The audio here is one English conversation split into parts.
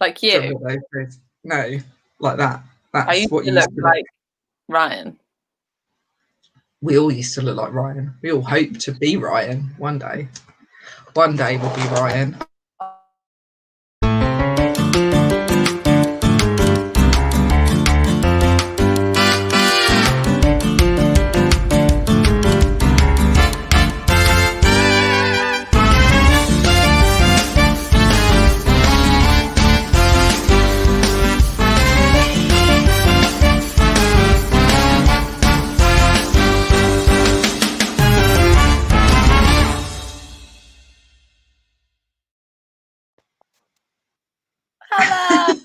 Like you? Jungle Boat Chris. No, like that. I That's used what to you look used to like Ryan. We all used to look like Ryan. We all hope to be Ryan one day. One day we'll be Ryan. Hello.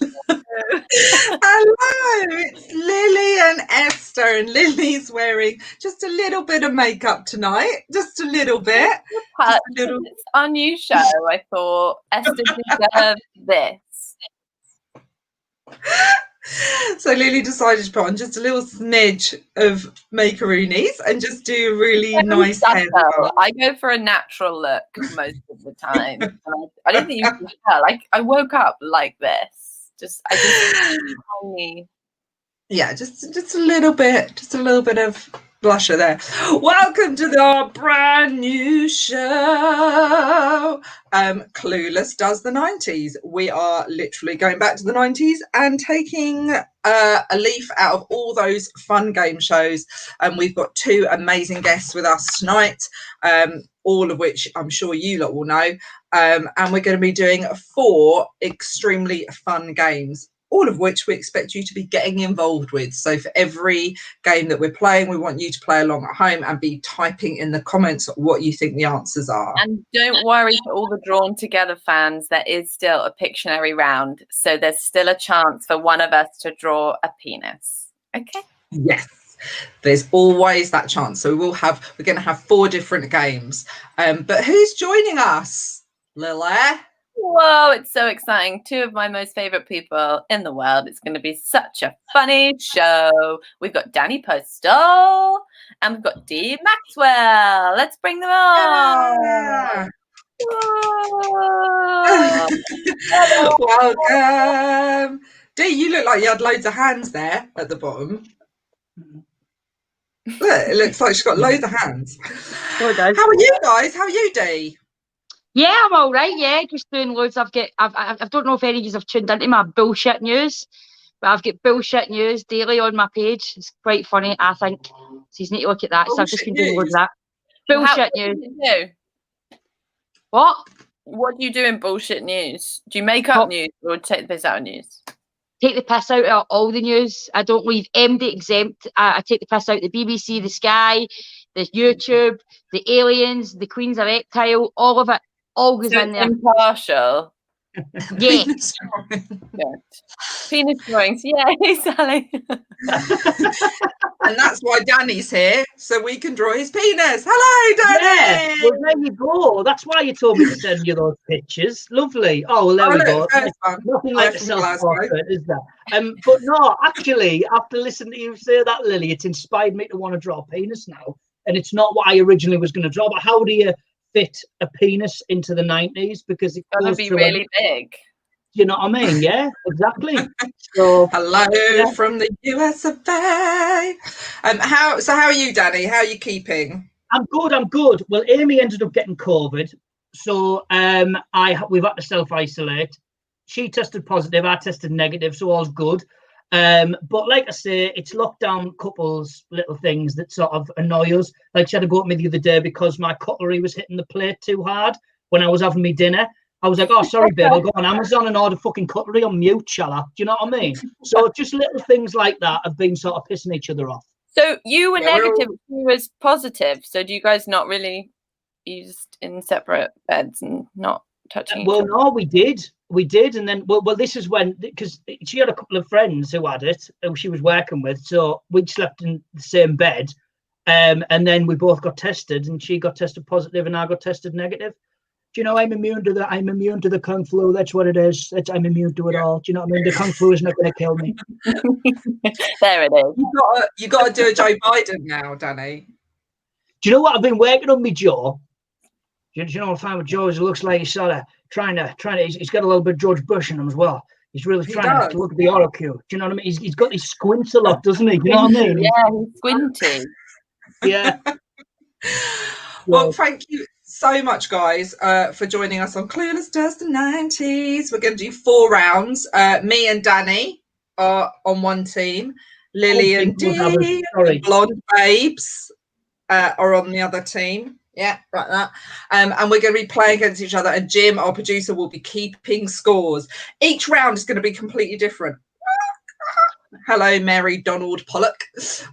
Hello, it's Lily and Esther, and Lily's wearing just a little bit of makeup tonight, just a little bit. Just a little... It's our new show. I thought Esther deserves this. So Lily decided to put on just a little smidge of macaroonies and just do a really nice hair. I go for a natural look most of the time. I don't think you can tell. I woke up like this. Just a little bit of blusher there. Welcome to our brand new show. Clueless Does the 90s. We are literally going back to the 90s and taking a leaf out of all those fun game shows. And we've got two amazing guests with us tonight, all of which I'm sure you lot will know. And we're going to be doing 4 extremely fun games, all of which we expect you to be getting involved with. So for every game that we're playing, we want you to play along at home and be typing in the comments what you think the answers are. And don't worry, for all the Drawn Together fans, there is still a Pictionary round. So there's still a chance for one of us to draw a penis. Okay? Yes. There's always that chance. So we're going to have 4 different games. But who's joining us? Lily? Whoa, it's so exciting. 2 of my most favorite people in the world. It's going to be such a funny show. We've got Danny Postal and we've got Dee Maxwell. Let's bring them on. Yeah. Welcome. Dee, you look like you had loads of hands there at the bottom. Look, it looks like she's got loads of hands. So it does. How are you guys? How are you, Dee? Yeah, I'm all right. Yeah, just doing loads. I don't know if any of you have tuned into my bullshit news, but I've got bullshit news daily on my page. It's quite funny, I think. So you need to look at that. So I've just been doing loads of that. Bullshit news. What? What do you do in bullshit news? Do you make up news or take the piss out of news? Take the piss out of all the news. I don't leave MD exempt. I take the piss out of the BBC, the Sky, the YouTube, the aliens, the Queen's Erectile, all of it. All goes in there. Impartial. Yeah. Penis drawings. Yay, Sally. And that's why Danny's here, so we can draw his penis. Hello, Danny. Yeah, well, there you go. That's why you told me to send you those pictures. Lovely. Oh, well, there we go. Nothing like the self-portrait, is there? But no, actually, after listening to you say that, Lily, it's inspired me to want to draw a penis now. And it's not what I originally was going to draw. But how do you fit a penis into the 90s? Because it's going to be really big. You know what I mean? Yeah, exactly. So hello from the US of A. How are you, Danny? How are you keeping? I'm good. Well, Amy ended up getting COVID, so we've had to self-isolate. She tested positive, I tested negative, so all's good. But like I say, it's lockdown couples little things that sort of annoy us. Like she had to go at me the other day because my cutlery was hitting the plate too hard when I was having me dinner. I was like, oh, sorry, babe, I'll go on Amazon and order fucking cutlery on mute, shall I? Do you know what I mean? So just little things like that have been sort of pissing each other off. So you were negative, she was positive. So do you guys not really used in separate beds and not touching each other? No, we did. And then, well, this is when, because she had a couple of friends who had it, who she was working with. So we slept in the same bed. And then we both got tested, and she got tested positive and I got tested negative. Do you know, I'm immune to the Kung Flu. That's what it is. I'm immune to it all. Do you know what I mean? The Kung Flu is not going to kill me. There it is. You got to do a Joe Biden now, Danny. Do you know what? I've been working on me jaw. Do you know what I find with Joe is it looks like he's sort of trying to, he's got a little bit of George Bush in him as well. He's really He trying does. to look at the oracle. Do you know what I mean? He's got these squints a lot, doesn't he? Do you know what I mean? Yeah, he's squinty. Yeah. Well, thank you so much, guys, for joining us on Clueless Does the 90s. We're going to do 4 rounds. Me and Danny are on one team. Lily and Dee, the blonde babes, are on the other team. Yeah, like that. And we're going to be playing against each other. And Jim, our producer, will be keeping scores. Each round is going to be completely different. Hello, Mary Donald Pollock.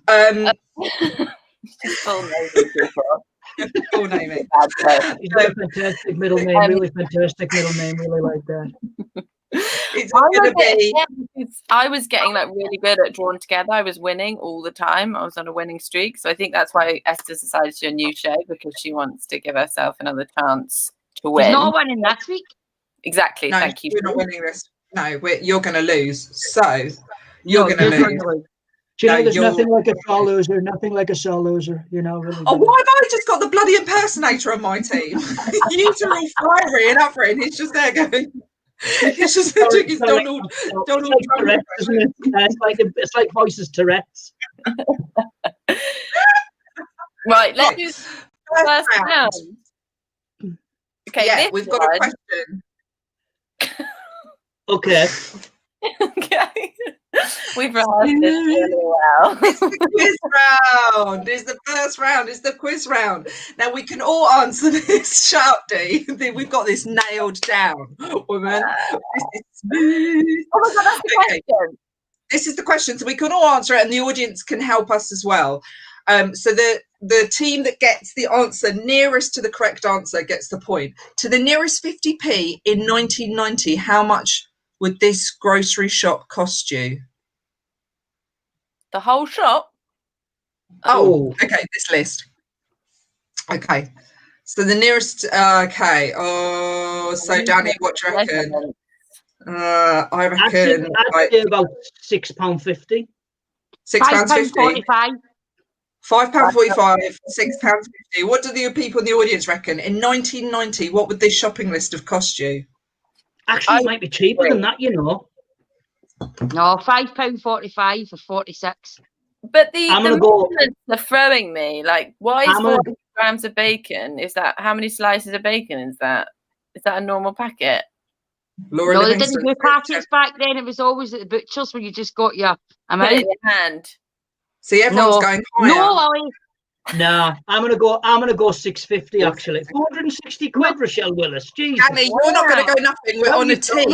Full name people. Full naming. Fantastic middle name, really fantastic middle name, really like that. It's going to be. I was getting like really good at Drawn Together. I was winning all the time. I was on a winning streak. So I think that's why Esther decided to do a new show, because she wants to give herself another chance to win. She's not winning next week. Exactly. No, thank you. We're not winning this. No, you're going to lose. So you're going to lose. Do you know, there's nothing like a sore loser, nothing like a sore loser, you know. Really. Oh, why have I just got the bloody impersonator on my team? You two are all fiery and up for it, and he's just there going. It's just doing his Donald Trump. Isn't it? It's like Voices Tourette's. Right, let's do first round. Okay, yeah, we've got a question. Okay. Okay. We've rehearsed this really well. It's the quiz round. It's the first round. It's the quiz round. Now we can all answer this. Shut up, Dee. We've got this nailed down, woman. This is smooth. Oh my God, that's the question. This is the question, so we can all answer it, and the audience can help us as well. So the team that gets the answer nearest to the correct answer gets the point. To the nearest 50p in 1990, how much would this grocery shop cost you? The whole shop? Oh, okay, this list. Okay. So the nearest, okay. Oh, so Danny, what do you reckon? I reckon I'd say about £6.50. £6.50. £5.45, £6.50. What do the people in the audience reckon? In 1990, what would this shopping list have cost you? Actually, it might be cheaper than that, you know. No, £5.45 for 46. But the measurements are throwing me. Like, why is 40 grams of bacon? Is that, how many slices of bacon is that? Is that a normal packet? Laura no, they didn't do packets back then. It was always at the butcher's where you just got your amount. Put it in your hand. See, everyone's going higher. No, Ollie. Nah, I'm gonna go £6.50 actually. 460 quid, Rochelle Willis. Jesus. Danny, you're not gonna go nothing. We're on a team.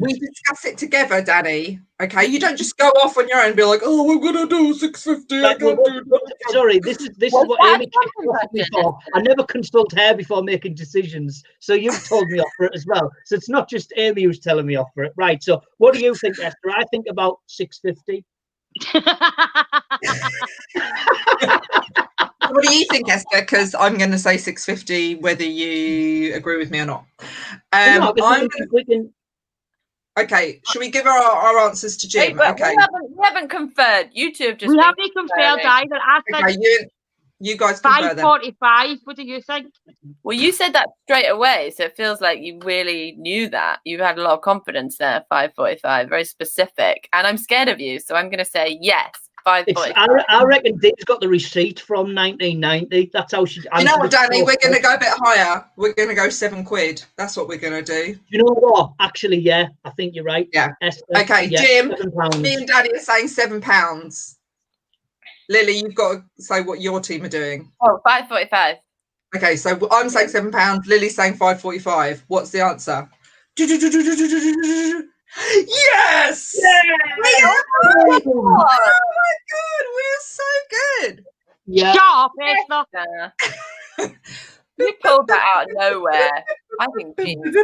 We discuss it together, Danny. Okay, you don't just go off on your own and be like, "Oh, we're gonna do £6.50." Sorry, this is what Amy kicked me for. I never consult her before making decisions, so you've told me off for it as well. So it's not just Amy who's telling me off for it, right? So what do you think, Esther? I think about £6.50. What do you think, Esther? Because I'm going to say £6.50, whether you agree with me or not. Okay, should we give our answers to Jim? Wait, okay, we haven't conferred. You two have just. We haven't conferred either. I think okay, you guys confer then. £5.45. What do you think? Well, you said that straight away, so it feels like you really knew that. You had a lot of confidence there. £5.45, very specific, and I'm scared of you, so I'm going to say yes. I reckon Dave's got the receipt from 1990. That's how she. You know what, Danny? We're going to go a bit higher. We're going to go £7. That's what we're going to do. You know what? Actually, yeah, I think you're right. Yeah. Okay, yeah, Jim. Me and Danny are saying £7. Lily, you've got to say what your team are doing. Oh, £5.45. Okay, so I'm saying £7. Lily's saying £5.45. What's the answer? Yes! Yeah! Oh my God, we're so good. Yeah. Shut up, Esther. You pulled that out of nowhere. I think Jean's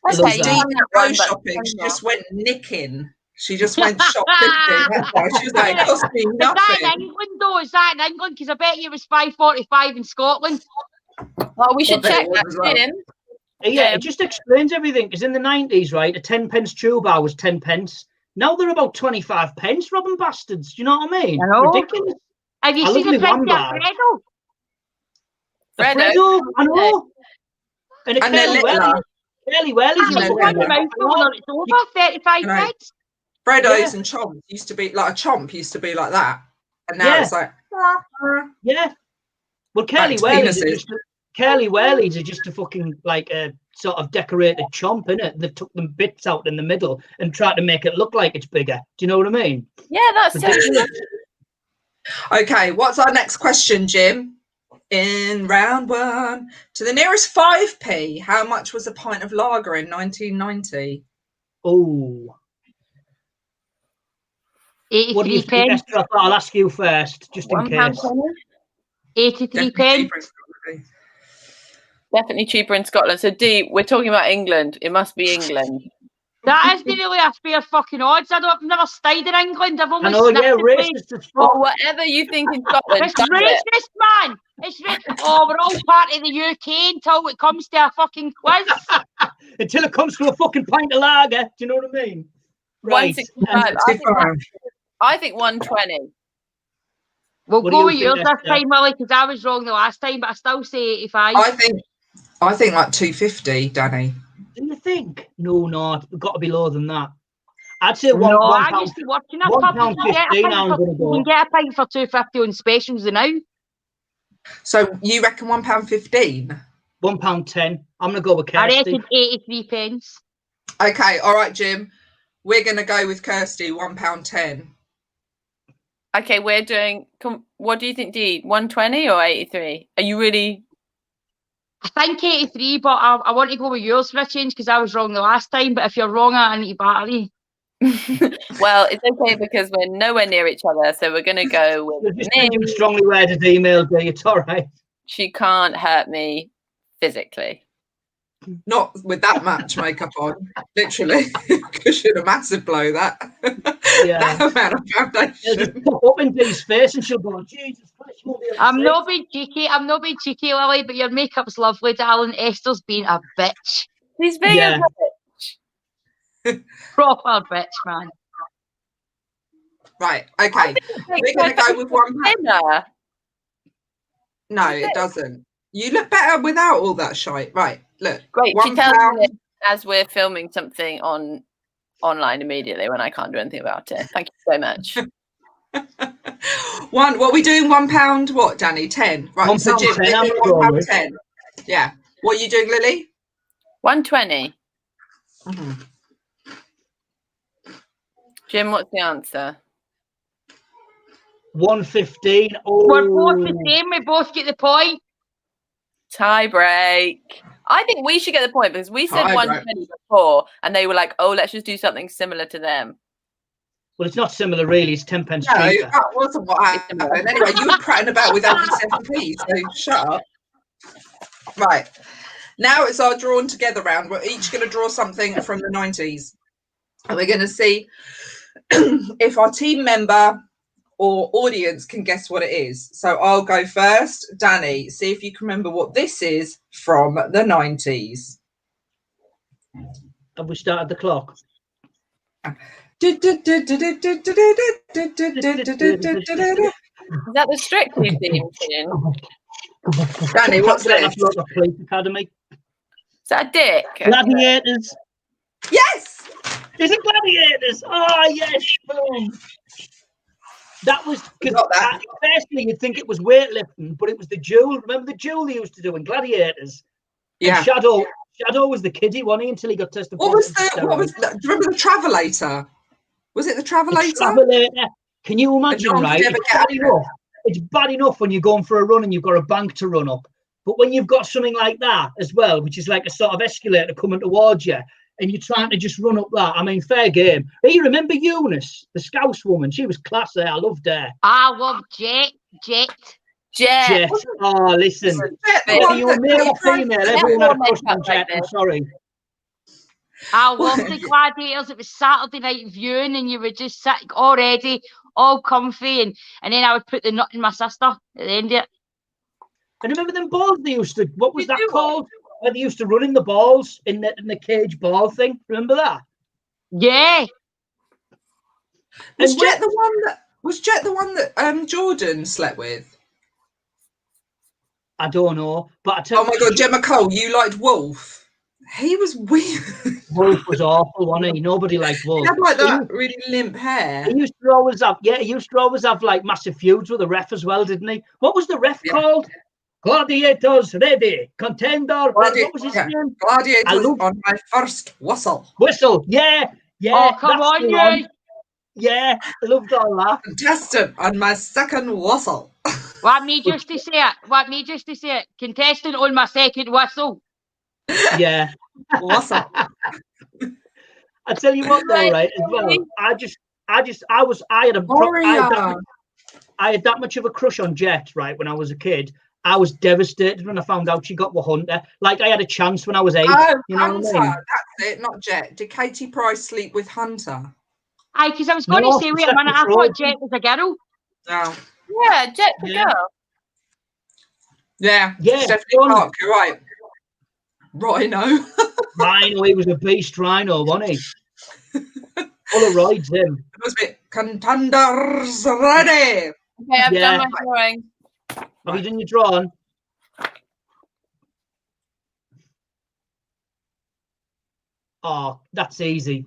Okay, Jean didn't go shopping. She just went nicking. She just went shoplifting. That's why she was like, it cost me nothing. Is that in England, though? Is that in England? Because I bet you it was £5.45 in Scotland. Well, we should check that, Jim. Yeah, it just explains everything. Because in the 90s, right, a 10p tube bar was 10p. Now they're about 25p, robbing bastards. Do you know what I mean? Ridiculous. Have you seen the picture of Fredo? Fredo, I know. And they're littler. Fairly well. He's Actually, know, one yeah. mouthful and it's over 35 You know, quid. Freddo's and Chomps used to be like a chomp used to be like that, and now it's like yeah. Well, Back Curly to Wurlies penises. are just a fucking like a sort of decorated chomp, innit? They've took them bits out in the middle and tried to make it look like it's bigger. Do you know what I mean? Yeah, that's so Ridiculous. Okay, what's our next question, Jim? In round one, to the nearest 5p, how much was a pint of lager in 1990? Oh, 83 pence. I'll ask you first, just in case. 83 pence. Definitely cheaper in Scotland. So, Dee, we're talking about England. It must be England. That isn't really a fair fucking odds. I've never stayed in England. I've I only know, yeah, sniffed the place. racist as Or fuck. whatever you think in Scotland. It's that's it. racist, man. It's oh, we're all part of the UK until it comes to a fucking quiz. Until it comes to a fucking pint of lager. Do you know what I mean? Right. 165. I think 120. We'll What do go you with think, yours this Esther? time, Willie, because I was wrong the last time, but I still say 85. I think like 250, Danny. Do you think? No, it's got to be lower than that. I'd say no, one I pound. used to work in a £1 pub. You can get a pint for 250 on specials now. So you reckon £1.15? £1.10. I'm gonna go with I Kirsty. reckon 83 pence. Okay, all right, Jim. We're gonna go with Kirsty, £1.10. Okay, we're doing. What do you think, Dee? 120 or 83? Are you really? I think 83, but I want to go with yours for a change because I was wrong the last time. But if you're wrong, I need to battery. Well, it's okay because we're nowhere near each other, so we're going to go with Just me. strongly worded email, do you? It's all right. She can't hurt me physically. Not with that much makeup on, literally. Because you're a massive blow, that. Yeah. That amount of foundation. It'll just pop up in Dee's face and she'll go, Jesus Christ, you won't be able to I'm see." not being cheeky, Lily, but your makeup's lovely, darling. Esther's being a bitch. She's being Yeah. a bitch. Proper bitch, man. Right, okay. We're going to go with £1. No, it doesn't. You look better without all that shite. Right, look. Great. She £1. tells me it as we're filming something online immediately when I can't do anything about it. Thank you so much. What are we doing? £1? What, Danny? 10. Right. £1.10, So Jim, I'm £1.10. Yeah. What are you doing, Lily? 120. Mm-hmm. Jim, what's the answer? 115. Oh. We're both the same. We both get the point. Tie break. I think we should get the point because we said Tie 120 before, and they were like, "Oh, let's just do something similar to them." Well, it's not similar, really. It's 10 pence No, cheaper. that wasn't what happened. Anyway, you were prattling about with 87p, so shut up. Right. Now it's our drawn together round. We're each going to draw something from the 90s. And we're going to see if our team member or audience can guess what it is. So I'll go first. Danny, see if you can remember what this is from the 90s. Have we started the clock? Is that the Strictly theme tune? Danny, what's this? Police Academy. Is that Dick? Gladiators. Yes! Is it Gladiators? Oh, yes. Boom. That was because firstly you'd think it was weightlifting, but it was the duel. Remember the duel they used to do in Gladiators? Yeah. And Shadow was the kiddie, wasn't he, until he got tested positive? Do you remember the Travelator? Was it the Travelator? Travelator. Can you imagine, right? It's bad enough when you're going for a run and you've got a bank to run up. But when you've got something like that as well, which is like a sort of escalator coming towards you, and you're trying to just run up that, I mean, fair game. Hey, you remember Eunice, the Scouse woman? She was classy. I loved her. I love Jet. Oh, listen. Whether you were male or female, everyone had a crush on Jet. I'm sorry. I loved the Gladiators. It was Saturday night viewing, and you were just sitting already, all comfy, and then I would put the nut in my sister at the end of it. And remember them balls they used to? What was that called? Where they used to run in the balls in the cage ball thing. Remember that? Yeah. Was Jet the one that Jordan slept with? I don't know, but I tell oh my God, Gemma Cole, you liked Wolf. He was weird. Wolf was awful, wasn't he? Nobody liked Wolf. He had like that really limp hair. He used to always have like massive feuds with the ref as well, didn't he? What was the ref called? Gladiators ready, contender. What was his name? Gladiators on my first whistle. Whistle, yeah. Oh, come on, you. Yeah, I loved all that. Contestant on my second whistle. Want me just to say it? Contestant on my second whistle. Yeah. Whistle. I tell you what, though, right? As well, I had that much of a crush on Jet, right? When I was a kid, I was devastated when I found out she got with Hunter. Like I had a chance when I was 8. Oh, you know Hunter. What I mean? That's it, not Jet. Did Katie Price sleep with Hunter? Aye, because I was going to say, wait a minute, I thought Jet was a girl. No. Yeah, Jet's a girl. Yeah. Stephanie Park, you're right. Rhino. Rhino, he was a beast Rhino, wasn't he? Full of rides, him. It must be contenders ready. Okay, I've done my drawing. Have you done your drawing? Oh, that's easy.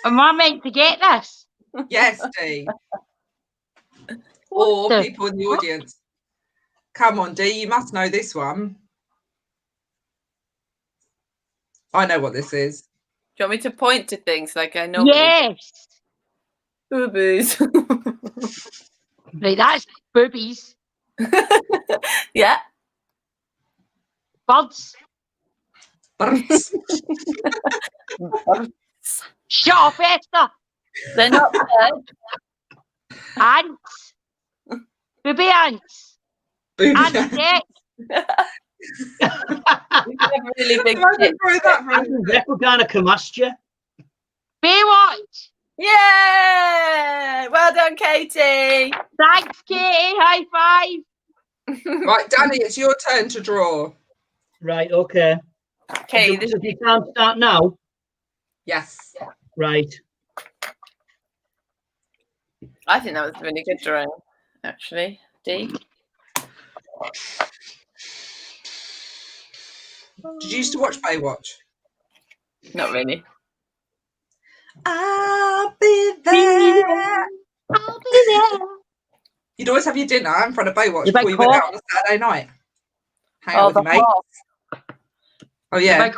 Am I meant to get this? Yes, Dee. Or people in the audience. Come on, Dee, you must know this one. I know what this is. Do you want me to point to things like I know? Yes. Boobies. Right, that's boobies. Yeah. Birds. Birds. Shut up, Esther. They're not birds. Ants. Booby ants. Booby Ants. Really big We're going to Kamastia. Baywatch. Yeah. Well done, Katie. Thanks, Katie. High five. Right, Danny, it's your turn to draw. Right, okay. Okay. Does you can't start now? Yes. Right. I think that was a really good drawing, actually. Dee? Did you used to watch Baywatch? Not really. I'll be there. I'll be there. You'd always have your dinner in front of Baywatch before you went out on a Saturday night. Hang out with your mates. Oh, yeah.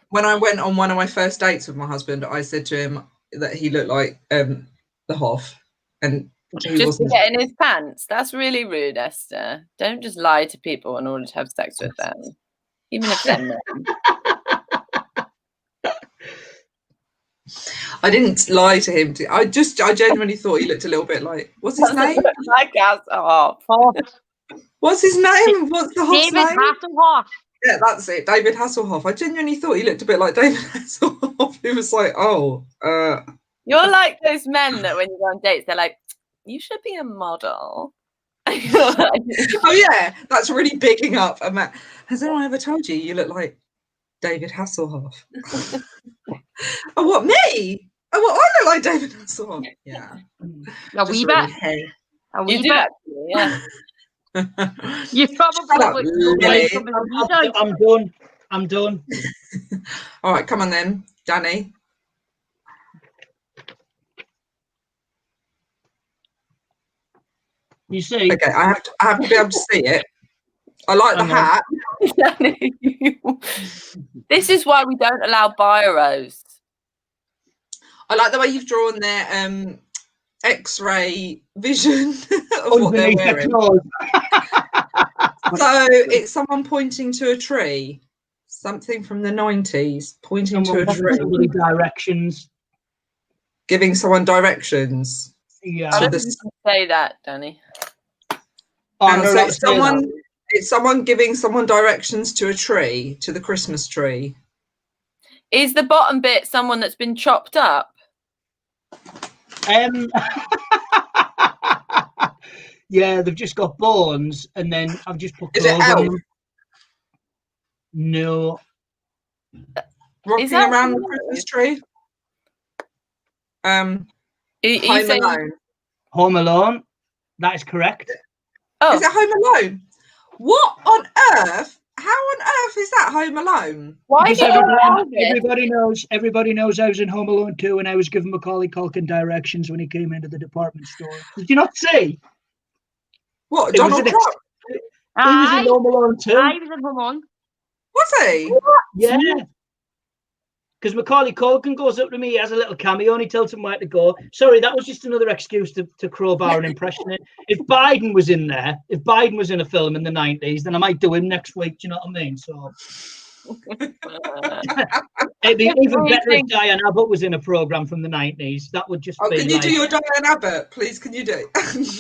When I went on one of my first dates with my husband, I said to him that he looked like the Hoff. And he just wasn't. to get in his pants. That's really rude, Esther. Don't just lie to people in order to have sex with them. Even if they're men. I didn't lie to him. I genuinely thought he looked a little bit like, what's his name? Like Hasselhoff. What's his name? What's the Hoff's name? David Hasselhoff. Yeah, that's it. David Hasselhoff. I genuinely thought he looked a bit like David Hasselhoff. He was like, You're like those men that when you go on dates, they're like, you should be a model. Oh, yeah. That's really bigging up a man. Has anyone ever told you you look like David Hasselhoff? Oh, what, me? Oh, what, I look like David Hasselhoff? Yeah. A wee bit. A wee bit. Actually, yeah. You probably look I'm done. All right, come on then, Danny. You see? Okay, I have to be able to see it. I like the hat. This is why we don't allow biros. I like the way you've drawn their X-ray vision of what they're wearing. So it's someone pointing to a tree, something from the 90s, pointing to a tree. Directions. Giving someone directions. Yeah. I don't think you can say that, Danny. So it's someone giving someone directions to a tree, to the Christmas tree. Is the bottom bit someone that's been chopped up? Yeah, they've just got bones, and then I've just put clothes on them. No. Rocking around the Christmas tree. Home Alone. Home Alone. That is correct. Oh, Is it Home Alone? What on earth? How on earth is that Home Alone? why Because did you know this? everybody knows I was in Home Alone 2 and I was giving Macaulay Culkin directions when he came into the department store. Did you not see? What, It was Donald an Trump? He was in Home Alone 2. I was in Home Alone. Was he? Yeah. Because Macaulay Culkin goes up to me, he has a little cameo, and he tells him where to go. Sorry, that was just another excuse to crowbar an impression in. If Biden was in there, if Biden was in a film in the 90s, then I might do him next week. Do you know what I mean? So it'd be even better if Diane Abbott was in a program from the 90s. That would just be Can you like... do your Diane Abbott? Please, can you do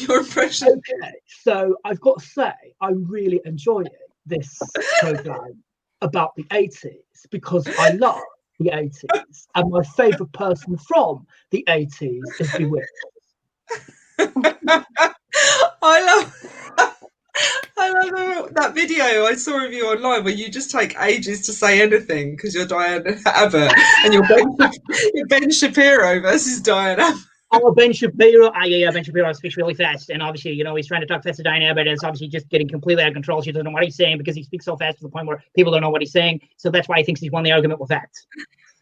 your impression? Okay, so I've got to say, I'm really enjoying this program about the 80s because I love the 80s, and my favourite person from the 80s is Bewitched. I love that video I saw of you online where you just take ages to say anything because you're Diane Abbott and you're Ben Shapiro versus Diane Abbott. Oh, Ben Shapiro. Yeah, Ben Shapiro speaks really fast. And obviously, you know, he's trying to talk fast to Diane Abbott, and it's obviously just getting completely out of control. She doesn't know what he's saying because he speaks so fast to the point where people don't know what he's saying. So that's why he thinks he's won the argument with facts.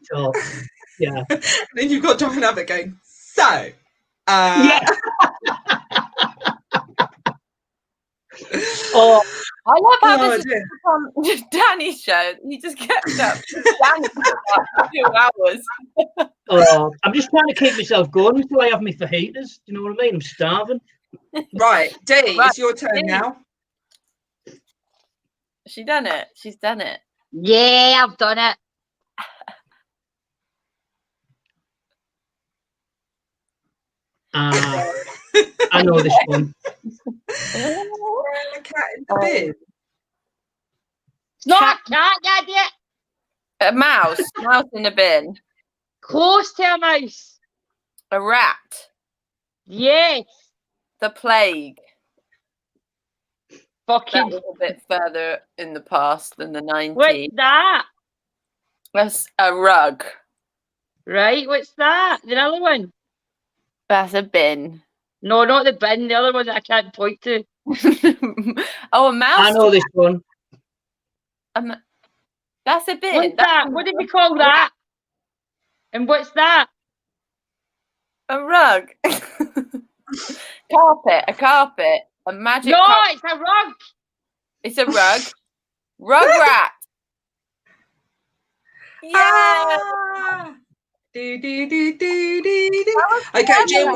So, yeah. And then you've got Diane Abbott going, so. Yeah. Oh, I love how this dear. is on Danny's show. He just kept up Danny for about 2 hours. I'm just trying to keep myself going until I have my fajitas. Do you know what I mean? I'm starving. Right, Dee, Right, it's your turn Dee. now. She done it. She's done it. Yeah, I've done it. I know this one. The cat in the bin. Not cat, yeah. A mouse. Mouse in a bin. Close to a mouse. A rat. Yes. The plague. That Fucking. was a bit further in the past than the 90s. What's that? That's a rug. Right, what's that? The other one? That's a bin. No, not the bin. The other one that I can't point to. Oh, a mouse. I know this one. That's a bin. What's that? What did we call that? And what's that? A rug. Carpet. A carpet. A magic No, carpet. it's a rug. It's a rug. Rug rat. Yeah. Ah. Do, do, do, do, do, do. Okay, Jim,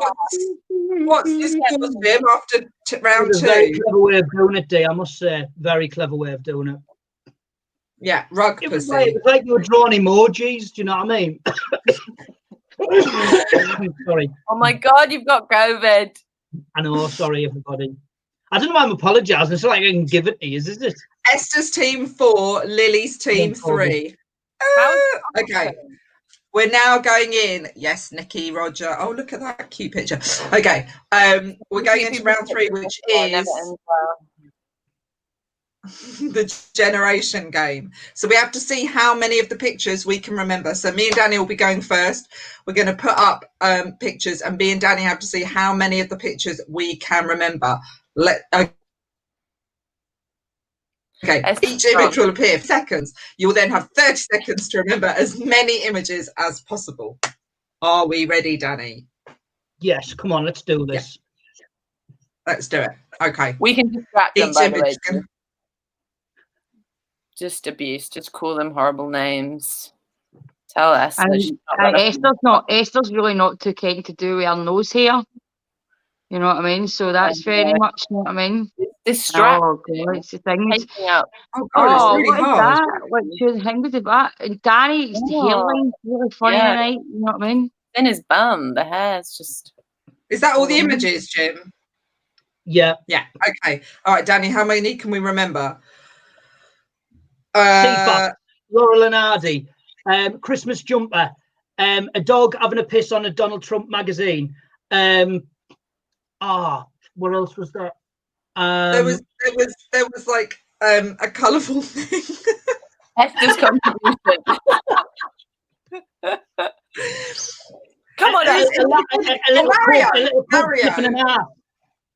what's your scores, Jim, after round It's a very two? clever way of doing it, Dee, I must say. Very clever way of doing it. Yeah, rug It was pussy. like you were drawing emojis. Do you know what I mean? Sorry. Oh my God, you've got COVID. I know. Sorry, everybody. I don't know why I'm apologising. It's not like I can give it to you, is it? Esther's team 4, Lily's team 3. Okay. We're now going in. Yes, Nikki, Roger. Oh, look at that cute picture. Okay. We're going into round 3, which is the generation game. So we have to see how many of the pictures we can remember. So me and Danny will be going first. We're going to put up pictures, and me and Danny have to see how many of the pictures we can remember. Okay, each image will appear for seconds. You'll then have 30 seconds to remember as many images as possible. Are we ready, Danny? Yes, come on, let's do this. Yeah. Let's do it. Okay. We can distract them, Each by the way. image Just abuse. Just call them horrible names. Tell us. Esther's really not too keen to do with her nose hair. You know what I mean? So that's very much, you know what I mean? Distract. Oh, God, it's the thing. Taking out. Oh, God, it's really what hard. is that? What should hang with that? And Danny, it's the hairline, really funny tonight. You know what I mean? In his bum, the hair's just. Is that all the images, Jim? Yeah. Yeah. Okay. All right, Danny, how many can we remember? Teapot, Laurel and Hardy, Christmas jumper, a dog having a piss on a Donald Trump magazine. What else was that? There was like a colourful thing. Esther's contribution. Come on, a Ellie. little Mario. cub sniffing an ass.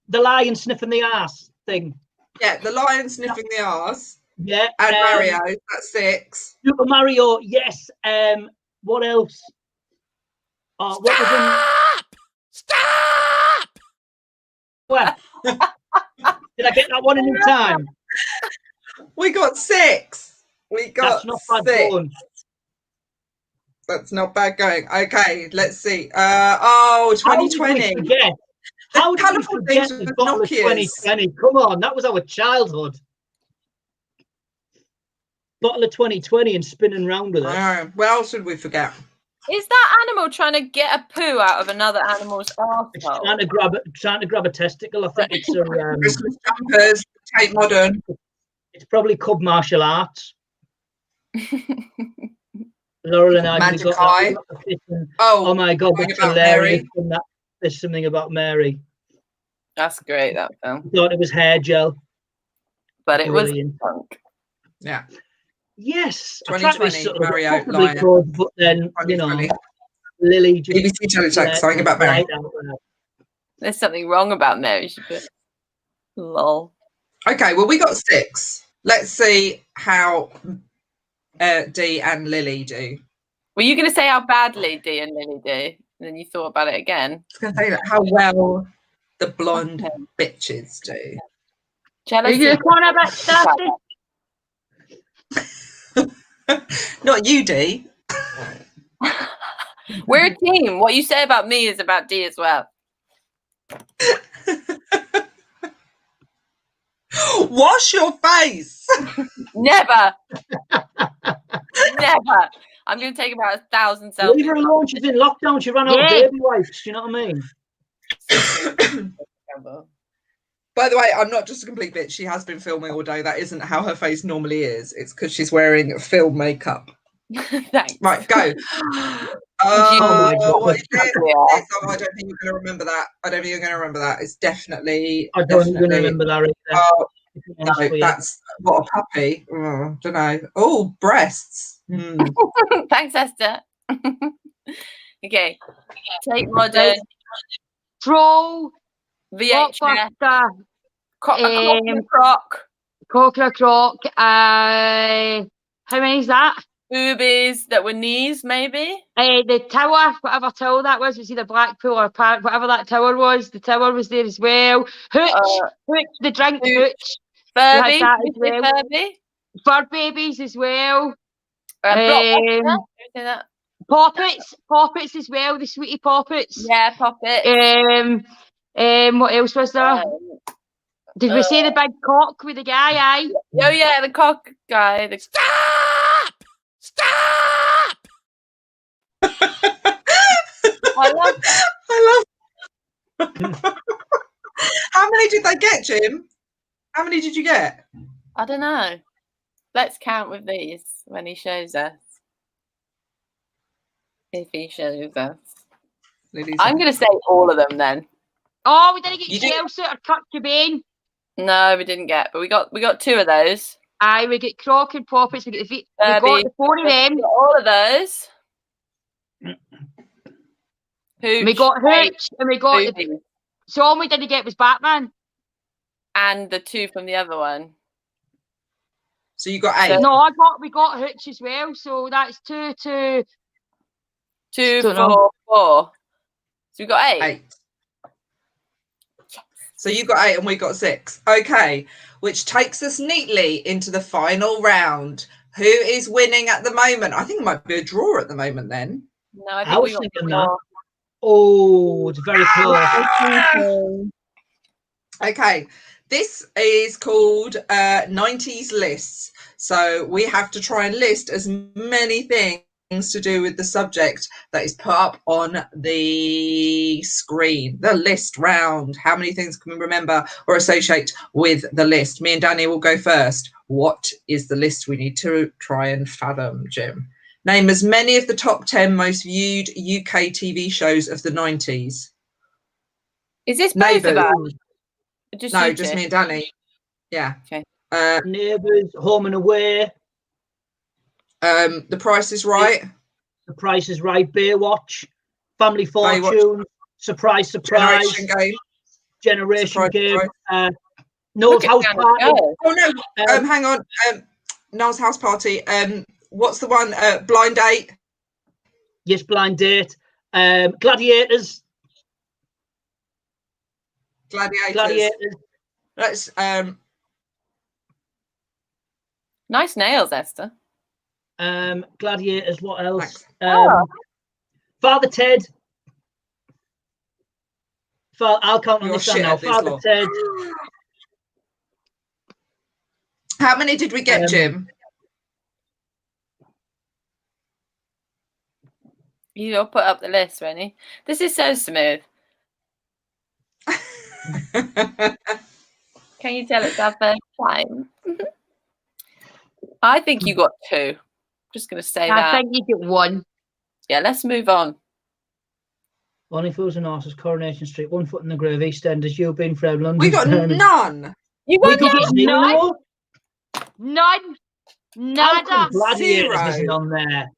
The lion sniffing the ass thing. Yeah, the lion sniffing the arse. Yeah. And Mario, that's 6. Super Mario, yes. What else? What was in? Stop! Well, did I get that one in time? We got 6. We got That's not bad 6. going. That's not bad going. Okay, let's see. 2020. How did we colourful forget things the with bottle of Nokias. 2020? Come on, that was our childhood. Bottle of 2020 and spinning round with it. What else did we forget? Is that animal trying to get a poo out of another animal's It's arsehole? trying to grab a testicle. I think it's a Christmas jumpers, Tate Modern. it's probably cub martial arts. Laurel and I Magic got Eye. oh my god, Something that's About hilarious. Mary. That, there's something about Mary. That's great, that film. I thought it was hair gel. But it was Brilliant. punk. Yeah. Yes. 2020, Mario, possibly Lion. could, but then, you know, 2020. Lily just BBC Teletext, something about Mary. There's something wrong about Mary. She put lol. Okay, well, we got 6. Let's see how Dee and Lily do. Were you going to say how badly Dee and Lily do? And then you thought about it again. I was going to say that how well the blonde bitches do. Are Jealousy. you going a bit stuffy? Not you, Dee. We're a team. What you say about me is about Dee as well. Wash your face. Never. Never. I'm going to take about 1,000 selfies. Leave her alone. She's in lockdown. She ran out of baby wipes. Do you know what I mean? By the way, I'm not just a complete bitch. She has been filming all day. That isn't how her face normally is. It's because she's wearing film makeup. Thanks. Right, go. Oh my God. What is it? Yeah. I don't think you're going to remember that. I don't think you're going to remember that. It's definitely. I don't even remember that. Either. Oh, no, that's what a puppy. Oh, don't know. Oh, breasts. Thanks, Esther. Okay. Tate Modern. Troll. VHS. Blockbuster. Croc. Coca Croc. How many is that? Boobies that were knees, maybe. The tower, whatever tower that was either Blackpool or Park, whatever that tower was. The tower was there as well. Hooch, Hooch, the drink, Hooch. Furby. Well. Furby. Fur babies as well. That. Poppets as well. The sweetie poppets. Yeah, Poppet. What else was there? Did we say the big cock with the guy? Aye. Oh yeah, the cock guy. Stop! I love that. How many did they get, Jim? How many did you get? I don't know. Let's count with these when he shows us. If he shows us. I'm going to say all of them then. Oh, we didn't get Chelsea or Kurt Cobain. No, we didn't get, but we got 2 of those. Aye, we get Croc and Poppets. We get the we got the 4 of them. All of those. Hooch, we got Hooch and we got so all we didn't get was Batman. And the 2 from the other one. So you got 8. No, we got Hooch as well. So that's 2, 4, 4. So we got 8. So you got 8 and we got 6. Okay, which takes us neatly into the final round. Who is winning at the moment? I think it might be a draw at the moment then. No, I think we got that. Oh, it's very close. Okay, this is called 90s lists. So we have to try and list as many things to do with the subject that is put up on the screen. The list round. How many things can we remember or associate with the list? Me and Danny will go first. What is the list we need to try and fathom, Jim? Name as many of the top 10 most viewed UK TV shows of the 90s. Is this both of us? Just me and Danny. Yeah. Okay. Neighbours, Home and Away. The Price is Right. The Price is Right. Baywatch. They Family watch Fortune, Surprise, Surprise, Generation Generation Game. Game, Noel's House Party. Oh no, hang on. Noel's House Party. What's the one? Blind Date. Yes, Blind Date. Gladiators. Gladiators. Let's Nice nails, Esther. Gladiators. What else? Oh. Father Ted. I'll count on You're this one shit now. at this, Father Law. Ted. How many did we get, Jim? You'll put up the list, Rennie. This is so smooth. Can you tell it's our first time? I think you got 2. Just going to say that. I think you get 1. Yeah, let's move on. Only Fools and Horses, Coronation Street, One Foot in the Grave, EastEnders, You Been Fred, London. We got none. You We got got none. none. Nada. Gladiators isn't on there.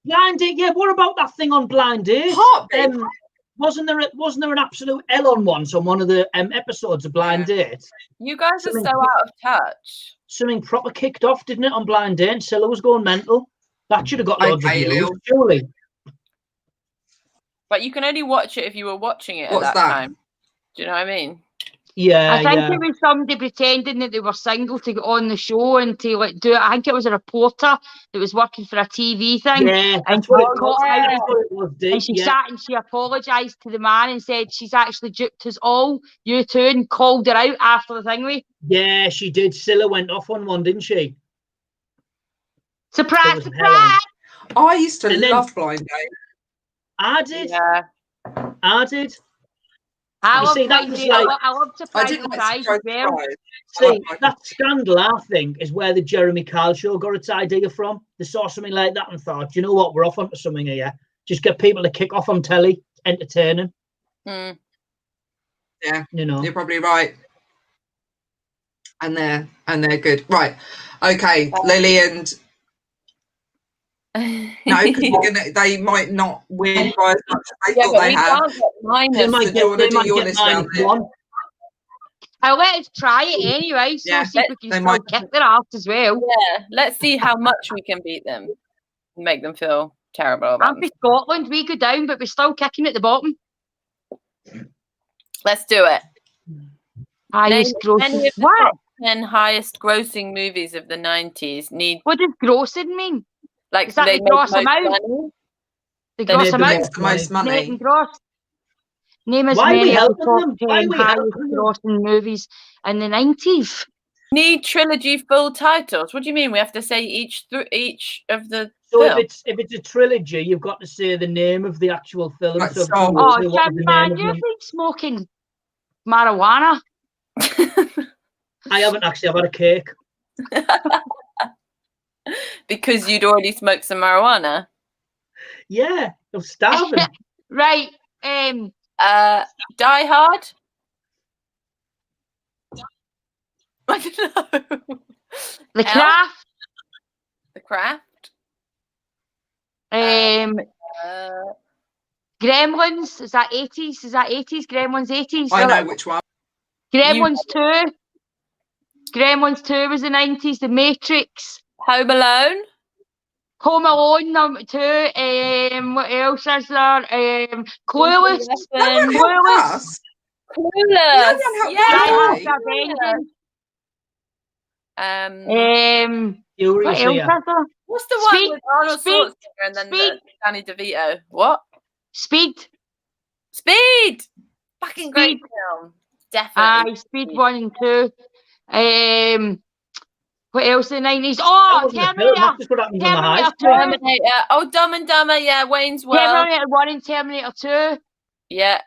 Blind Date, yeah. What about that thing on Blind Date? Heartbeat. Wasn't there an absolute L on one of the episodes of Blind Date? You guys are so out of touch. Something proper kicked off, didn't it, on Blind Date? Scylla was going mental. That should have got loads of views, surely. But you can only watch it if you were watching it at that time. Do you know what I mean? Yeah, I think it was somebody pretending that they were single to get on the show and to like do it. I think it was a reporter that was working for a TV thing. Yeah, and that's what it was. And she sat and she apologised to the man and said she's actually duped us all, you two, and called her out after the thingy. Yeah, she did. Scylla went off on one, didn't she? Surprise, surprise! I used to love Blind Date. I did. Yeah. I did. I love Surprise, Surprise as well. See, that Scandal, I think, is where the Jeremy Kyle show got its idea from. They saw something like that and thought, you know what, we're off onto something here. Just get people to kick off on telly, entertaining. Mm. Yeah, you know, you're probably right. And they're good. Right. Okay, Lily and no, because they might not win by as much as they thought they have. They might do your list round there. I'll let us try it anyway, so see if we can still kick their ass as well. Yeah, let's see how much we can beat them and make them feel terrible about I'm for Scotland, we go down, but we're still kicking at the bottom. Let's do it. Highest grossing. What? 10 highest grossing movies of the 90s need. What does grossing mean? Like is that they the gross amount? Money? The gross amount? The most money. Name as many of the top 10 highest grossing movies in the 90s. Need trilogy full titles. What do you mean? We have to say each of the. So if it's a trilogy, you've got to say the name of the actual film. Like so Jim, man, you've been smoking marijuana. I haven't actually. I've had a cake. Because you'd already smoked some marijuana. Yeah, I'm starving. Right. Die Hard. I don't know. The Craft. The Craft. Gremlins. Is that 80s? Gremlins 80s? I know which one. Gremlins 2. Gremlins 2 was the 90s. The Matrix. Home Alone. Home Alone number 2. What else is there? Clueless. Clueless. Yeah. What else is there? What's the one with Arnold Schwarzenegger and then Danny DeVito? What? Speed. Fucking great film. Definitely. Speed 1 and 2. What else in the 90s? Oh, Terminator 2. Oh, Dumb and Dumber. Yeah, Wayne's World. Terminator 1 and Terminator 2. Yeah.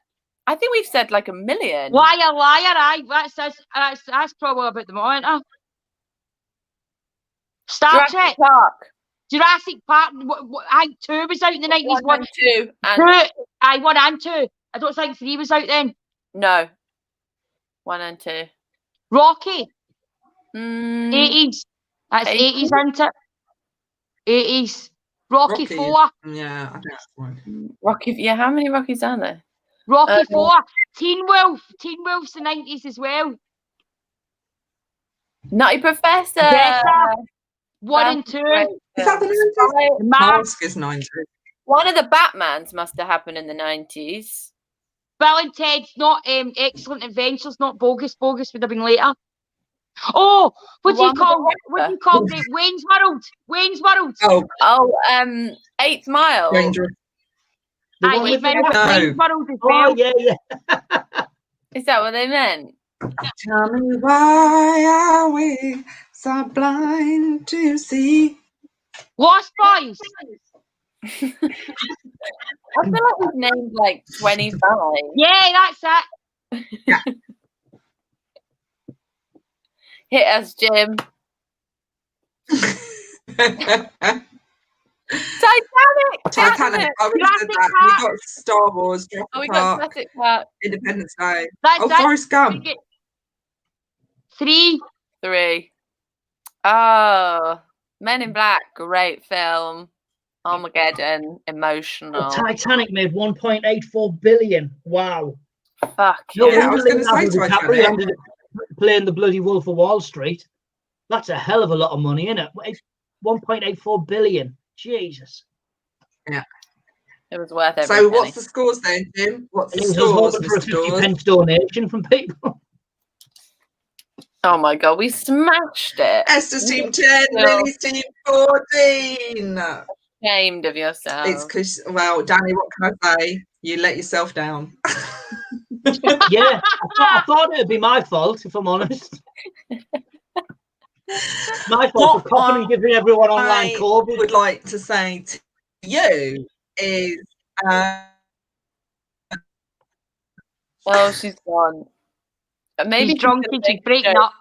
I think we've said like a million. Liar. That's probably about the moment. Star Trek. Jurassic Park. I think 2 was out in the 90s. 1 and 2. 1 and 2. I don't think 3 was out then. No. 1 and 2. Rocky. 80s. That's 80s, isn't it? 80s. Rocky 4. Yeah, I think that's one. Rocky. Yeah, how many Rockies are there? Rocky 4. Teen Wolf. Teen Wolf's the 90s as well. Nutty Professor. Yes, 1 and 2. Is that the 90s? The Mask. Mask is 90s. One of the Batmans must have happened in the 90s. Bill and Ted's not Excellent Adventures, not Bogus. Bogus would have been later. Oh, what do you call it? Wayne's World. Wayne's World. Oh, 8th Mile. Dangerous. The one with Wayne's No. World as Oh, well. yeah. Is that what they meant? Tell me why are we so blind to see? Lost Boys. I feel like we've named like 25. Yeah, that's it. Hit us, Jim. Titanic. I would have said that. We got Star Wars, Jurassic Oh, we got Park, Jurassic Park. Independence Day. That's it. Forrest Gump. 3. 3. Oh, Men in Black. Great film. Armageddon. Emotional. Titanic made 1.84 billion. Wow. Fuck No yeah. I was wonder gonna say Leonardo Titanic. DiCaprio ended up playing the bloody Wolf of Wall Street. That's a hell of a lot of money, isn't it? 1.84 billion. Jesus. Yeah. It was worth every So penny. what's the scores then, Jim? What's the I was scores, hoping for a Mr. 50 Dawes? pence donation from people. Oh my god, we smashed it. Esther's team 10, Lily's team 14. Ashamed of yourself. It's because, well, Danny, what can I say? You let yourself down. Yeah, I thought it would be my fault, if I'm honest. My fault for coughing and giving everyone online I COVID. would like to say to you is Oh, she's gone. Maybe She's drunk and she's breaking up.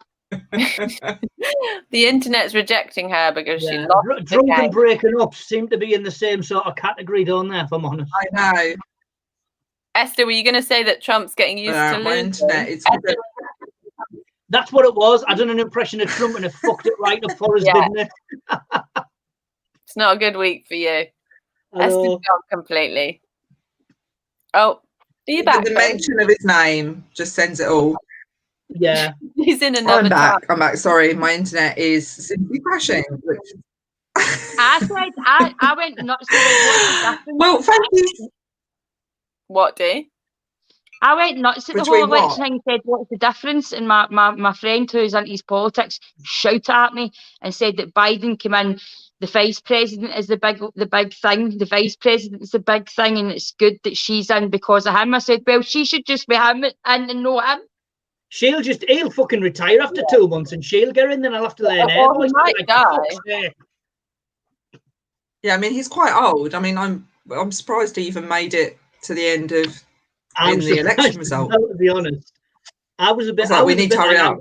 The internet's rejecting her because she Yeah, lost drunk the game. and breaking up seem to be in the same sort of category, don't they, if I'm honest? I know. Esther, were you going to say that Trump's getting used to My losing? internet is That's what it was. I done an impression of Trump and it fucked it right up for us, Yeah. didn't it? It's not a good week for you. Esther's Hello. gone completely. Oh, are you back? the mention of his name just sends it all. Yeah. He's in another time. I'm back. Sorry, my internet is simply crashing. I said I went nuts. Well, thank you. What, Dee? I went nuts at the Between whole what? election and said, what's the difference? And my friend who's into his politics shouted at me and said that Biden came in, the vice president is the big thing. The vice president is the big thing, and it's good that she's in because of him. I said, well, she should just be him and know him. He'll fucking retire after 2 months and she'll get in, then I'll have to learn air Or he voice. might Like, die. for fuck's sake. Yeah, I mean, he's quite old. I mean, I'm surprised he even made it to the end of I'm the election surprised result. as well, to be honest. I was a bit. We need to hurry up.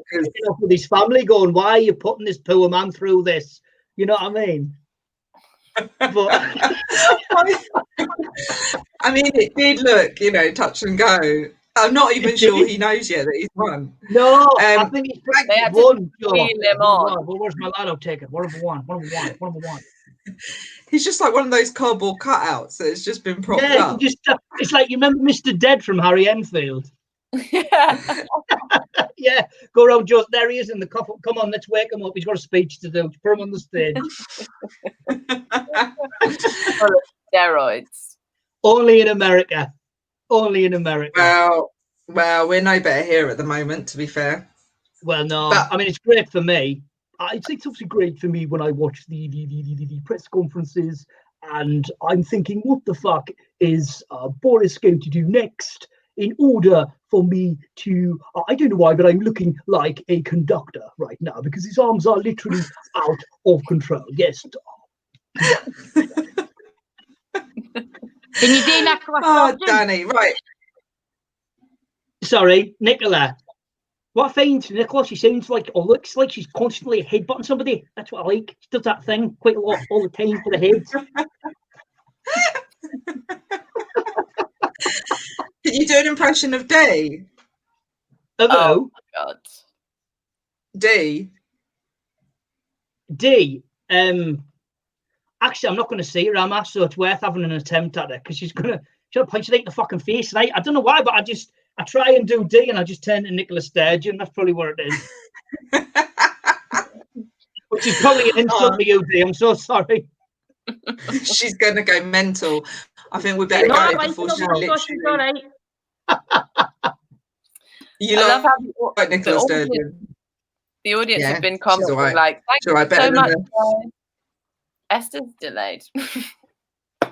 With his family going, why are you putting this poor man through this? You know what I mean? But I mean, it did look, touch and go. I'm not even sure he knows yet that he's won. no, I think he's They had won. to wheel him on. Well, where's my lotto ticket? What have I won? What have I won? What have I won? He's just like one of those cardboard cutouts that's just been propped Yeah, up. it's like, you remember Mr. Dead from Harry Enfield? Yeah. Yeah, go around, Joe. There he is in the coffin. Come on, let's wake him up. He's got a speech to do. Put him on the stage. Steroids. Only in America. Only in America. Well, we're no better here at the moment, to be fair. Well, no. But- I mean, it's great for me. It's obviously great for me when I watch the press conferences and I'm thinking, what the fuck is Boris going to do next in order for me to, I don't know why, but I'm looking like a conductor right now because his arms are literally out of control. Yes. Can you do Nicola? Oh, Danny, right. Sorry, Nicola. What I find Nicola, she sounds like, or looks like she's constantly headbutting somebody. That's what I like. She does that thing quite a lot all the time for the heads. Can you do an impression of D? Oh, God. D? D. actually, I'm not going to see her, am I? So it's worth having an attempt at it because she's gonna punch you in the fucking face. Right? I don't know why, but I try and do D, and I just turn to Nicola Sturgeon. That's probably what it is. Which is probably an insult to you, D. I'm so sorry. She's going to go mental. I think we better go before she literally... You I love how like Nicola Sturgeon. The audience Yeah, have been she's commenting all right. like, thank She's all right, you so better much. than Esther's delayed.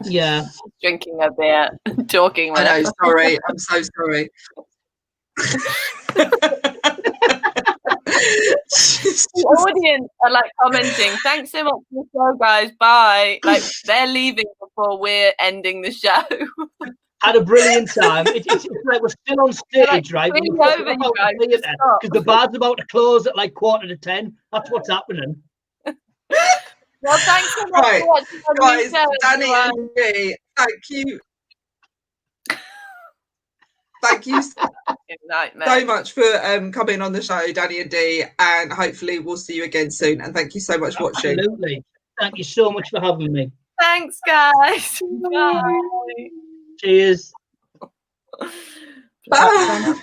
Yeah. Drinking a beer, talking I whenever. know, sorry. I'm so sorry. The audience are like commenting, thanks so much for the show, guys. Bye. Like they're leaving before we're ending the show. Had a brilliant time. It's like we're still on stage, like, right? Because the bar's about to close at like 9:45. That's what's happening. Well, thanks so much for watching guys, show, Danny and Dee, thank you. Thank you so much for coming on the show, Danny and Dee, and hopefully we'll see you again soon. And thank you so much for watching. Absolutely. Thank you so much for having me. Thanks, guys. Bye. Cheers. Bye.